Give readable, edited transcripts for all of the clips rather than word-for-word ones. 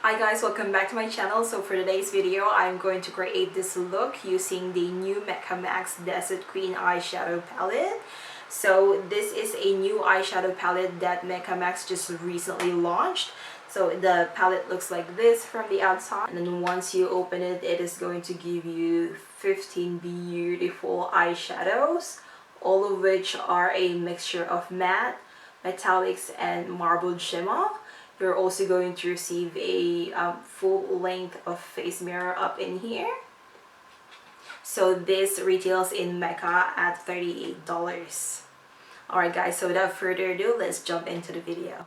Hi guys, welcome back to my channel. So for today's video, I'm going to create this look using the new Mecca Max Desert Queen eyeshadow palette. So this is a new eyeshadow palette that Mecca Max just recently launched. So the palette looks like this from the outside, and then once you open it, it is going to give you 15 beautiful eyeshadows, all of which are a mixture of matte, metallics, and marbled shimmer. You're also going to receive a full length of face mirror up in here. So this retails in Mecca at $38. Alright guys, so without further ado, let's jump into the video.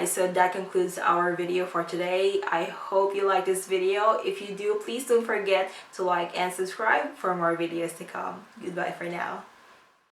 guys, so that concludes our video for today. I hope you like this video. If you do, please don't forget to like and subscribe for more videos to come. Goodbye for now.